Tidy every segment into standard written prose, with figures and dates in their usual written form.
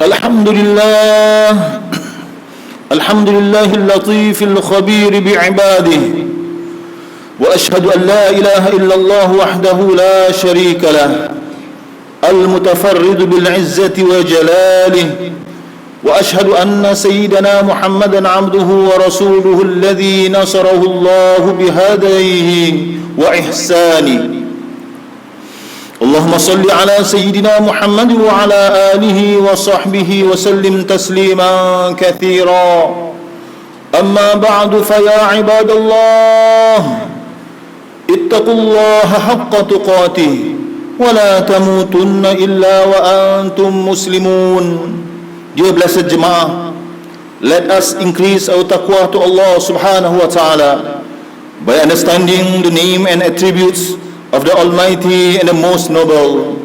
الحمد لله الحمد لله اللطيف الخبير بعباده وأشهد أن لا إله إلا الله وحده لا شريك له المتفرد بالعزة وجلاله وأشهد أن سيدنا محمدا عبده ورسوله الذي نصره الله بهديه وإحسانه اللهم صل على سيدنا محمد وعلى آله وصحبه وسلم تسليما كثيرا أما بعد فيا عباد الله اتقوا الله حق تقاته ولا تموتن إلا وأنتم مسلمون. Dear blessed Jama'ah, let us increase our taqwa to Allah subhanahu wa ta'ala by understanding the name and attributes of the Almighty and the Most Noble.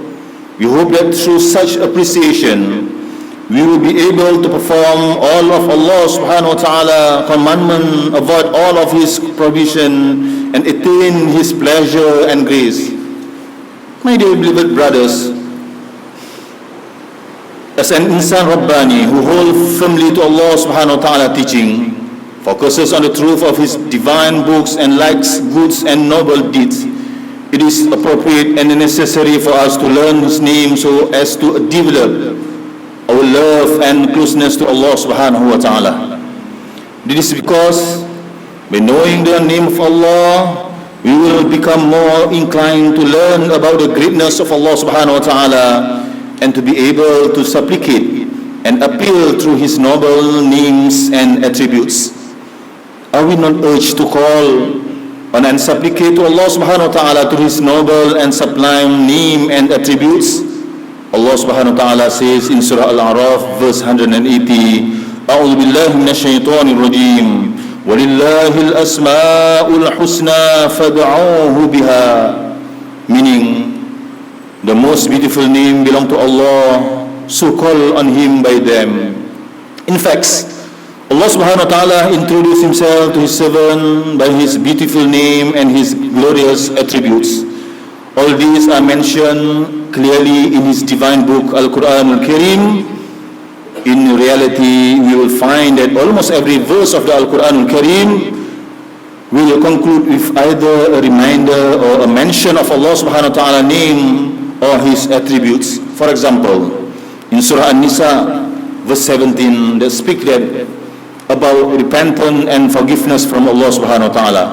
We hope that through such appreciation, we will be able to perform all of Allah subhanahu wa ta'ala commandment, avoid all of His provision, and attain His pleasure and grace. My dear beloved brothers, as an insan Rabbani who holds firmly to Allah subhanahu wa ta'ala teaching, focuses on the truth of His divine books and likes goods and noble deeds, it is appropriate and necessary for us to learn His name so as to develop our love and closeness to Allah subhanahu wa ta'ala. This is because by knowing the name of Allah, we will become more inclined to learn about the greatness of Allah subhanahu wa ta'ala and to be able to supplicate and appeal through His noble names and attributes. Are we not urged to call on and supplicate to Allah subhanahu wa ta'ala through His noble and sublime name and attributes? Allah subhanahu wa ta'ala says in Surah Al-A'raf verse 180, أعوذ بالله من الشيطان الرجيم وَلِلَّهِ الْأَسْمَاءُ الْحُسْنَى فَادْعُوهُ بِهَا, meaning the most beautiful name belong to Allah, so call on Him by them. In fact, Allah subhanahu wa ta'ala introduced Himself to His servant by His beautiful name and His glorious attributes. All these are mentioned clearly in His divine book Al-Quran Al-Karim. In reality, we will find that almost every verse of the Al-Quran Al-Karim will conclude with either a reminder or a mention of Allah subhanahu wa ta'ala name or His attributes. For example, in Surah An-Nisa verse 17, they speak that about repentance and forgiveness from Allah subhanahu wa ta'ala.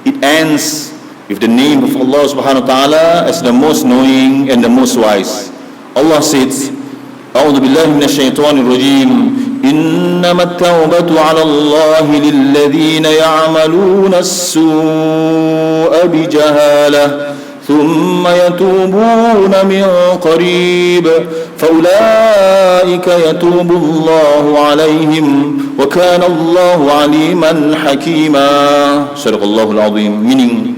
It ends with the name of Allah subhanahu wa ta'ala as the most knowing and the most wise. Allah says, أعوذ بالله من الشيطان الرجيم إنما التوبة على الله للذين يعملون السوء بجهالة ثم يتوبون من قريب فأولئك يتوب الله عليهم وكان الله عليما حكيما. صدق الله العظيم. Meaning,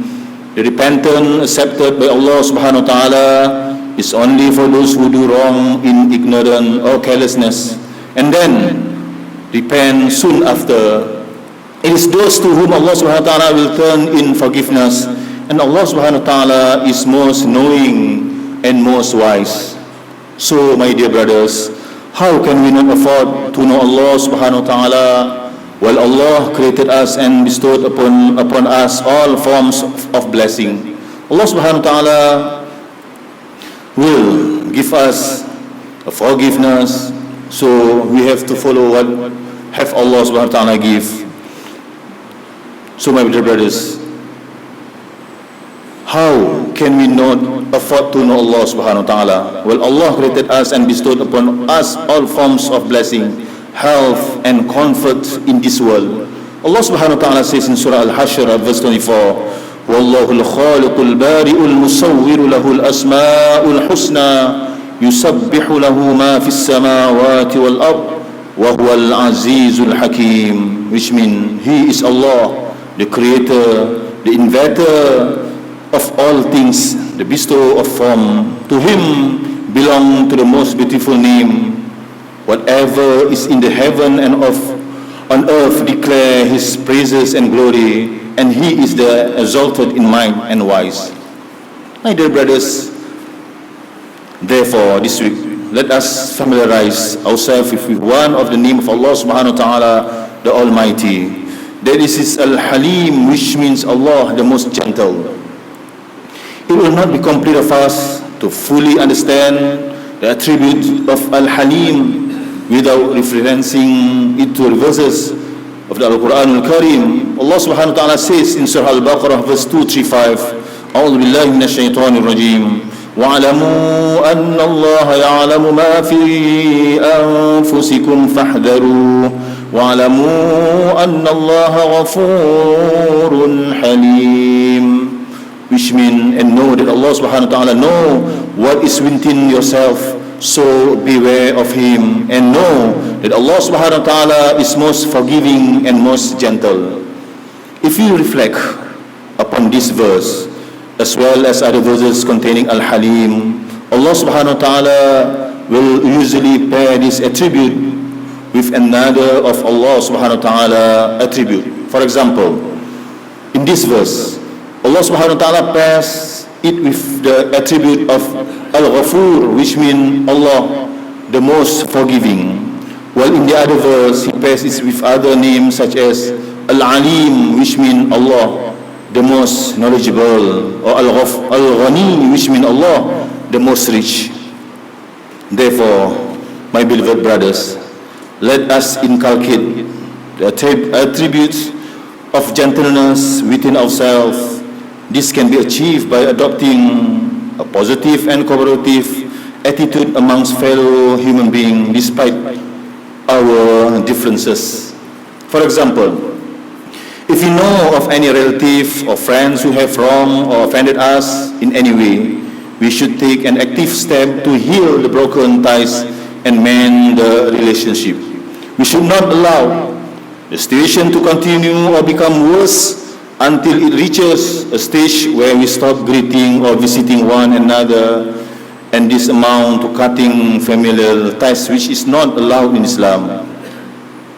the repentance accepted by Allah subhanahu wa ta'ala is only for those who do wrong in ignorance or carelessness and then repent soon after. It is those to whom Allah subhanahu wa ta'ala will turn in forgiveness, and Allah subhanahu wa ta'ala is most knowing and most wise. So my dear brothers, how can we not afford to know Allah subhanahu wa ta'ala while Allah created us and bestowed upon us all forms of blessing? Allah subhanahu wa ta'ala will give us a forgiveness, so we have to follow what have Allah subhanahu wa ta'ala give. So my dear brothers, how can we not afford to know Allah subhanahu wa ta'ala? Well, Allah created us and bestowed upon us all forms of blessing, health and comfort in this world. Allah subhanahu wa ta'ala says in Surah Al-Hashr verse 24, وَاللَّهُ الْخَالِقُ الْبَارِئُ الْمُصَوِّرُ لَهُ الْأَسْمَاءُ الْحُسْنَى يُسَبِّحُ لَهُ مَا فِي السَّمَاوَاتِ وَالْأَرْضِ وَهُوَ الْعَزِيزُ الْحَكِيمُ, which means He is Allah, the Creator, the Inventor of all things, the bestower of form. To Him belong to the most beautiful name. Whatever is in the heaven and on earth declare His praises and glory, and He is the exalted in mind and wise. My dear brothers, therefore this week let us familiarize ourselves with one of the name of Allah subhanahu wa ta'ala, the Almighty. That is Al-Halim, which means Allah, the most gentle. It will not be complete of us to fully understand the attribute of Al-Halim without referencing it to the verses of the Al-Quran Al-Karim. Allah subhanahu wa ta'ala says in Surah Al-Baqarah verse 235, A'udhu billahi minash shaitanir rajim, wa'alamu anna Allah ya'alamu ma fi anfusikum fahdharuh, wa'alamu anna Allah ghafurun halim. Which means, and know that Allah subhanahu wa ta'ala know what is within yourself, so beware of Him, and know that Allah subhanahu wa ta'ala is most forgiving and most gentle. If you reflect upon this verse, as well as other verses containing Al-Halim, Allah subhanahu wa ta'ala will usually pair this attribute with another of Allah subhanahu wa ta'ala attribute. For example, in this verse, Allah subhanahu wa ta'ala pairs it with the attribute of Al-Ghafur, which means Allah, the most forgiving. While in the other verse, He pairs it with other names such as Al-Alim, which means Allah, the most knowledgeable, or Al-Ghani, which means Allah, the most rich. Therefore, my beloved brothers, let us inculcate the attributes of gentleness within ourselves. This can be achieved by adopting a positive and cooperative attitude amongst fellow human beings despite our differences. For example, if we know of any relative or friends who have wronged or offended us in any way, we should take an active step to heal the broken ties and mend the relationship. We should not allow the situation to continue or become worse until it reaches a stage where we stop greeting or visiting one another, and this amount to cutting familial ties, which is not allowed in Islam.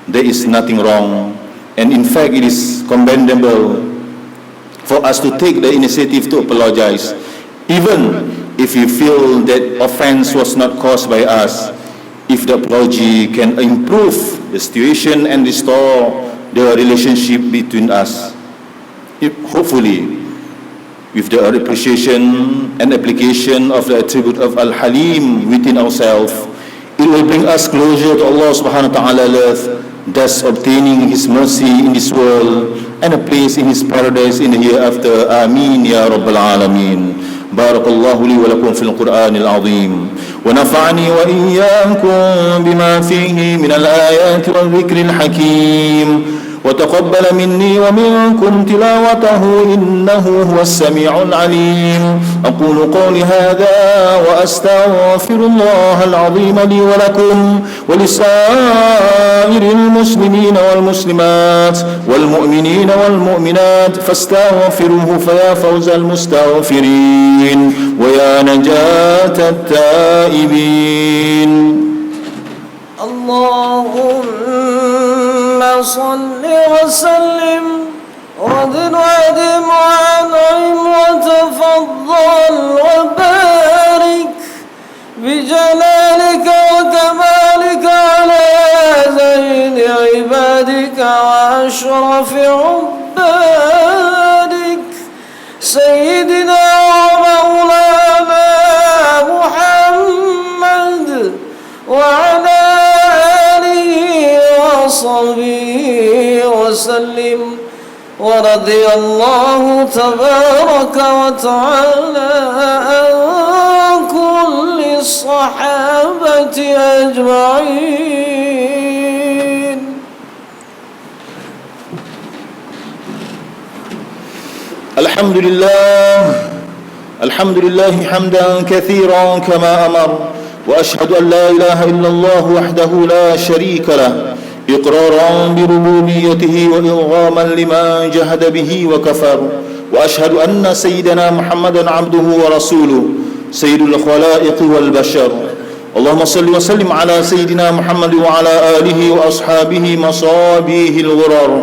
There is nothing wrong, and in fact it is commendable for us to take the initiative to apologize, even if we feel that offense was not caused by us, if the apology can improve the situation and restore the relationship between us. Hopefully, with the appreciation and application of the attribute of Al-Halim within ourselves, it will bring us closer to Allah subhanahu wa ta'ala, thus obtaining His mercy in this world and a place in His paradise in the hereafter. Ameen ya Rabbal Alameen. Barakallahu li wa lakum fil Qur'anil Azim. Wa nafa'ani wa iyyakum bima fihi min al-ayati wal dhikril hakim. وتقبل مني ومنكم تلاوته إنه هو السميع العليم. أقول قولي هذا وأستغفر الله العظيم لي ولكم ولسائر المسلمين والمسلمات والمؤمنين والمؤمنات فاستغفروه فيا فوز المستغفرين ويا نجاة التائبين. اللهم صل وسلم وزد وادم وانعم وتفضل وبارك بجلالك وكمالك على زين عبادك واشرف عبادك سيدنا ومولانا محمد وعلى وصحبه وسلم ورضي الله تبارك وتعالى عن كل الصحابة أجمعين. الحمد لله حمدا كثيرا كما أمر، وأشهد أن لا إله إلا الله وحده لا شريك له إقرارا بربوبيته وإرغاما لمن جهد به وكفر، وأشهد أن سيدنا محمدا عبده ورسوله سيد الخلائق والبشر. اللهم صل وسلم على سيدنا محمد وعلى آله وأصحابه مصابيه الغرر.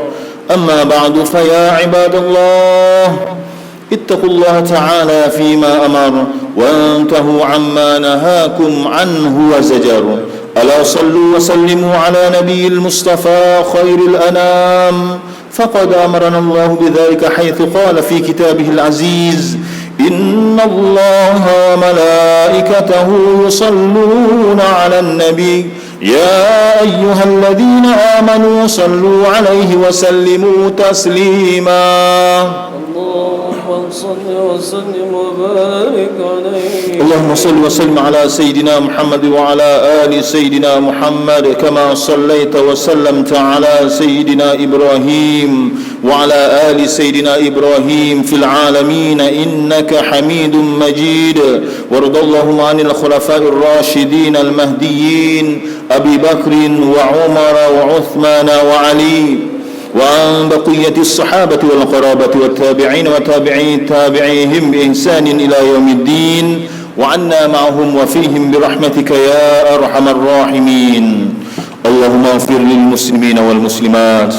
أما بعد، فيا عباد الله اتقوا الله تعالى فيما أمر وانتهوا عما نهاكم عنه وزجر. ألا صلوا وسلموا على نبي المصطفى خير الأنام، فقد أمرنا الله بذلك حيث قال في كتابه العزيز: إن الله وملائكته يصلون على النبي يا أيها الذين آمنوا صلوا عليه وسلموا تسليما. اللهم صل وسلم وبارك عليه. اللهم صل وسلم على سيدنا محمد وعلى آل سيدنا محمد كما صليت وسلمت على سيدنا إبراهيم وعلى آل سيدنا إبراهيم في العالمين إنك حميد مجيد. وارض اللهم عن الخلفاء الراشدين المهديين أبي بكر وعمر وعثمان وعلي، وعن بقية الصحابة والقرابة والتابعين وتابعي تابعيهم بإحسان إلى يوم الدين، وعنا معهم وفيهم برحمتك يا أرحم الراحمين. اللهم اغفر للمسلمين والمسلمات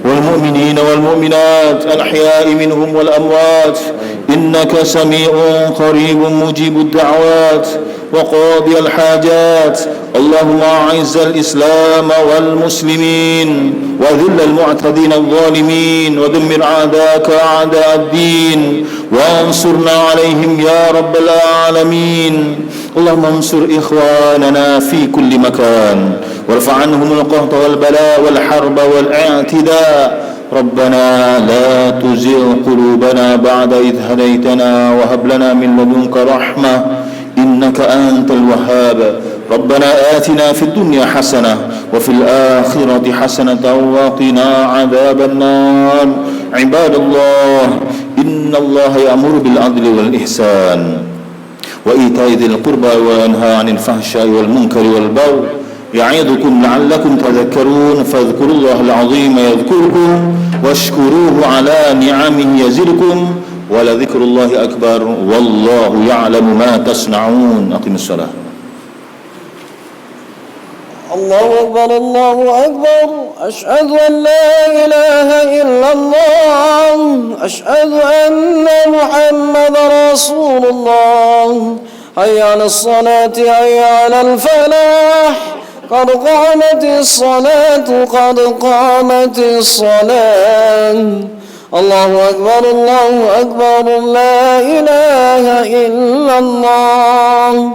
والمؤمنين والمؤمنات الأحياء منهم والأموات، إنك سميع قريب مجيب الدعوات وقاضي الحاجات. اللهم أعز الإسلام والمسلمين وذل المعتدين الظالمين، ودمر أعداءك أعداء الدين، وانصرنا عليهم يا رب العالمين. اللهم انصر إخواننا في كل مكان، وارفع عنهم القهط والبلاء والحرب والاعتداء. ربنا لا تزغ قلوبنا بعد إذ هديتنا، وهب لنا من لدنك رحمة إنك أنت الوهاب. ربنا آتنا في الدنيا حسنة وفي الآخرة حسنة وقنا عذاب النار. عباد الله، إن الله يأمر بالعدل والإحسان وإيتاء ذي القربى وينهى عن الفحشاء والمنكر والبغي يعظكم لعلكم تذكرون. فاذكروا الله العظيم يذكركم واشكروه على نعمه يزدكم، ولذكر الله أكبر والله يعلم ما تصنعون. أقم الصلاة. الله أكبر الله أكبر. أشهد أن لا إله إلا الله. أشهد أن محمد رسول الله. حي على الصلاة حي على الفلاح. قد قامت الصلاة قد قامت الصلاة. الله أكبر الله أكبر. لا إله إلا الله.